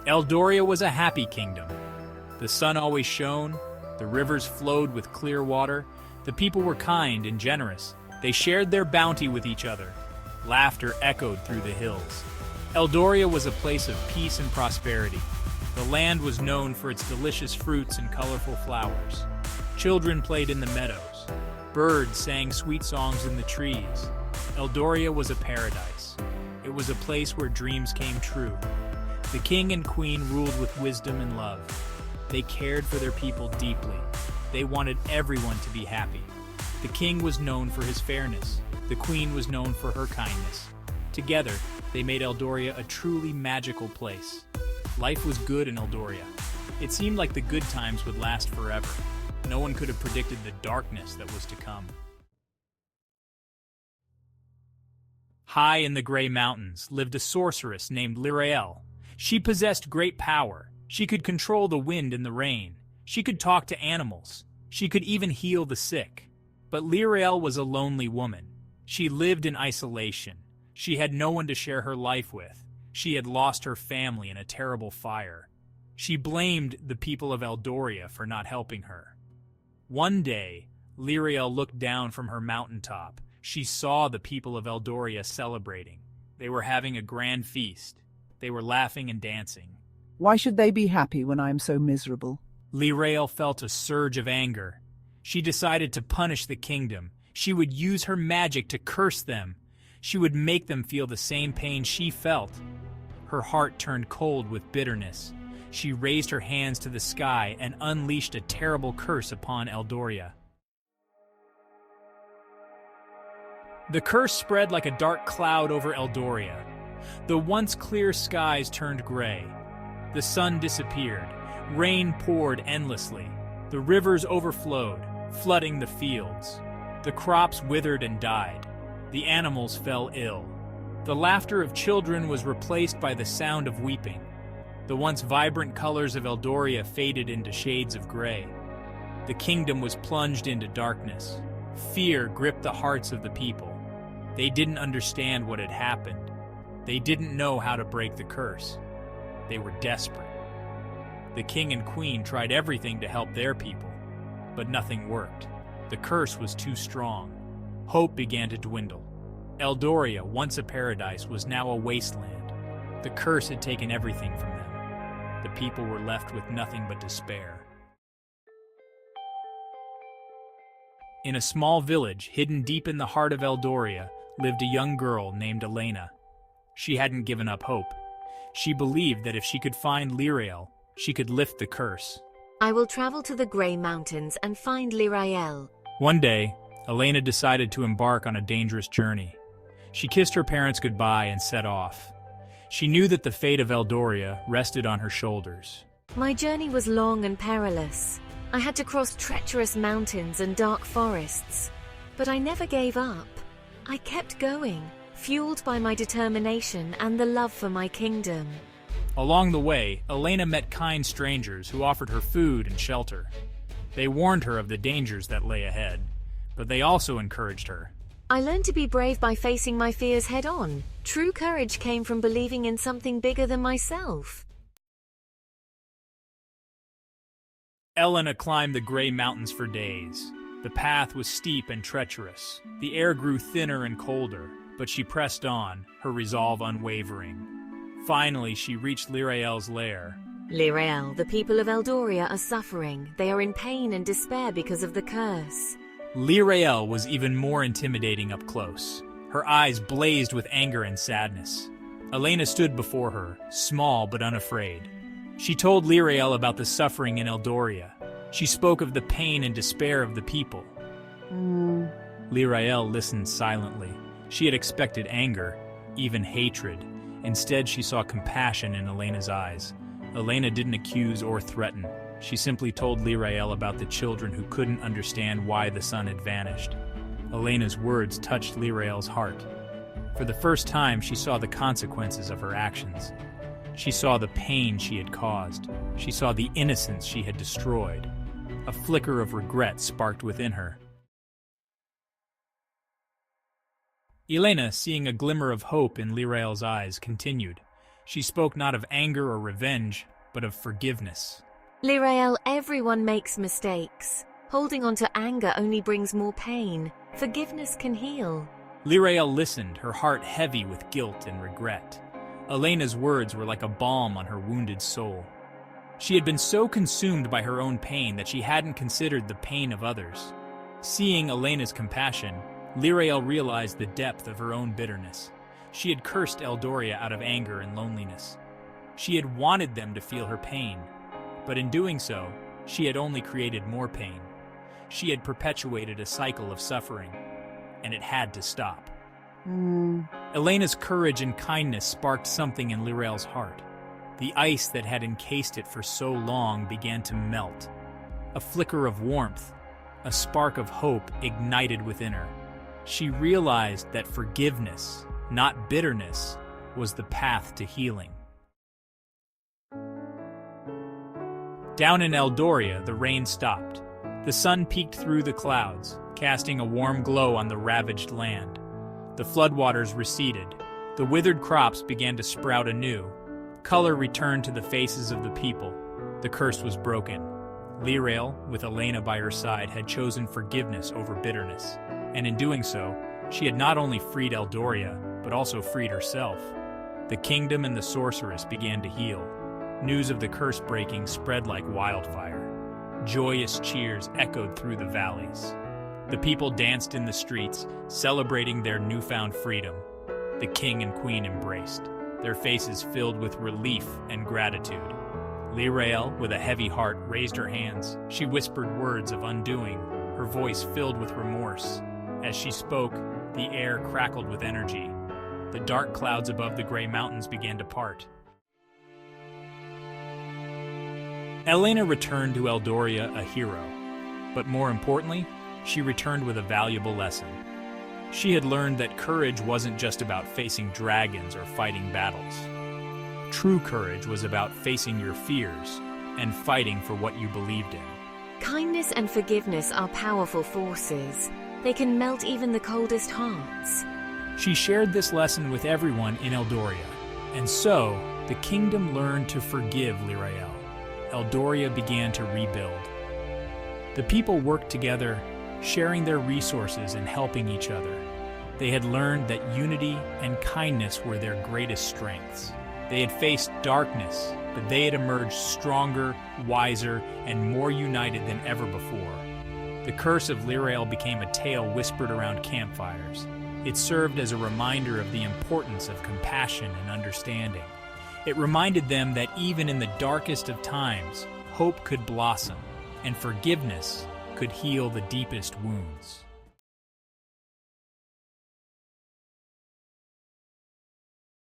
Eldoria was a happy kingdom. The sun always shone, the rivers flowed with clear water, the people were kind and generous. They shared their bounty with each other. Laughter echoed through the hills. Eldoria was a place of peace and prosperity. The land was known for its delicious fruits and colorful flowers. Children played in the meadows. Birds sang sweet songs in the trees. Eldoria was a paradise. It was a place where dreams came true. The king and queen ruled with wisdom and love. They cared for their people deeply. They wanted everyone to be happy. The king was known for his fairness. The queen was known for her kindness. Together, they made Eldoria a truly magical place. Life was good in Eldoria. It seemed like the good times would last forever. No one could have predicted the darkness that was to come. High in the gray mountains lived a sorceress named Lirael. She possessed great power. She could control the wind and the rain. She could talk to animals. She could even heal the sick. But Lirael was a lonely woman. She lived in isolation. She had no one to share her life with. She had lost her family in a terrible fire. She blamed the people of Eldoria for not helping her. One day, Lirael looked down from her mountaintop. She saw the people of Eldoria celebrating. They were having a grand feast. They were laughing and dancing. Why should they be happy when I am so miserable? Lirael felt a surge of anger. She decided to punish the kingdom. She would use her magic to curse them. She would make them feel the same pain she felt. Her heart turned cold with bitterness. She raised her hands to the sky and unleashed a terrible curse upon Eldoria. The curse spread like a dark cloud over Eldoria. The once clear skies turned gray. The sun disappeared. Rain poured endlessly. The rivers overflowed, flooding the fields. The crops withered and died. The animals fell ill. The laughter of children was replaced by the sound of weeping. The once vibrant colors of Eldoria faded into shades of gray. The kingdom was plunged into darkness. Fear gripped the hearts of the people. They didn't understand what had happened. They didn't know how to break the curse. They were desperate. The king and queen tried everything to help their people, but nothing worked. The curse was too strong. Hope began to dwindle. Eldoria, once a paradise, was now a wasteland. The curse had taken everything from them. The people were left with nothing but despair. In a small village hidden deep in the heart of Eldoria lived a young girl named Elena. She hadn't given up hope. She believed that if she could find Lirael, she could lift the curse. I will travel to the Grey Mountains and find Lirael. One day, Elena decided to embark on a dangerous journey. She kissed her parents goodbye and set off. She knew that the fate of Eldoria rested on her shoulders. My journey was long and perilous. I had to cross treacherous mountains and dark forests. But I never gave up. I kept going, fueled by my determination and the love for my kingdom. Along the way, Elena met kind strangers who offered her food and shelter. They warned her of the dangers that lay ahead, but they also encouraged her. I learned to be brave by facing my fears head-on. True courage came from believing in something bigger than myself. Elena climbed the gray mountains for days. The path was steep and treacherous. The air grew thinner and colder, but she pressed on, her resolve unwavering. Finally, she reached Lirael's lair. Lirael, the people of Eldoria are suffering. They are in pain and despair because of the curse. Lirael was even more intimidating up close. Her eyes blazed with anger and sadness. Elena stood before her, small but unafraid. She told Lirael about the suffering in Eldoria. She spoke of the pain and despair of the people. Lirael listened silently. She had expected anger, even hatred. Instead, she saw compassion in Elena's eyes. Elena didn't accuse or threaten. She simply told Lirael about the children who couldn't understand why the sun had vanished. Elena's words touched Lirael's heart. For the first time, she saw the consequences of her actions. She saw the pain she had caused. She saw the innocence she had destroyed. A flicker of regret sparked within her. Elena, seeing a glimmer of hope in Lirael's eyes, continued. She spoke not of anger or revenge, but of forgiveness. Lirael, everyone makes mistakes. Holding on to anger only brings more pain. Forgiveness can heal. Lirael listened, her heart heavy with guilt and regret. Elena's words were like a balm on her wounded soul. She had been so consumed by her own pain that she hadn't considered the pain of others. Seeing Elena's compassion, Lirael realized the depth of her own bitterness. She had cursed Eldoria out of anger and loneliness. She had wanted them to feel her pain, but in doing so, she had only created more pain. She had perpetuated a cycle of suffering, and it had to stop. Elena's courage and kindness sparked something in Lirael's heart. The ice that had encased it for so long began to melt. A flicker of warmth, a spark of hope ignited within her. She realized that forgiveness, not bitterness, was the path to healing. Down in Eldoria, the rain stopped. The sun peeked through the clouds, casting a warm glow on the ravaged land. The floodwaters receded. The withered crops began to sprout anew. Color returned to the faces of the people. The curse was broken. Lirael, with Elena by her side, had chosen forgiveness over bitterness, and in doing so, she had not only freed Eldoria, but also freed herself. The kingdom and the sorceress began to heal. News of the curse breaking spread like wildfire. Joyous cheers echoed through the valleys. The people danced in the streets, celebrating their newfound freedom. The king and queen embraced, their faces filled with relief and gratitude. Lirael, with a heavy heart, raised her hands. She whispered words of undoing, her voice filled with remorse. As she spoke, the air crackled with energy. The dark clouds above the gray mountains began to part. Elena returned to Eldoria a hero, but more importantly, she returned with a valuable lesson. She had learned that courage wasn't just about facing dragons or fighting battles. True courage was about facing your fears and fighting for what you believed in. Kindness and forgiveness are powerful forces. They can melt even the coldest hearts. She shared this lesson with everyone in Eldoria, and so the kingdom learned to forgive Lirael. Eldoria began to rebuild. The people worked together, sharing their resources and helping each other. They had learned that unity and kindness were their greatest strengths. They had faced darkness, but they had emerged stronger, wiser, and more united than ever before. The curse of Lirael became a tale whispered around campfires. It served as a reminder of the importance of compassion and understanding. It reminded them that even in the darkest of times, hope could blossom, and forgiveness could heal the deepest wounds.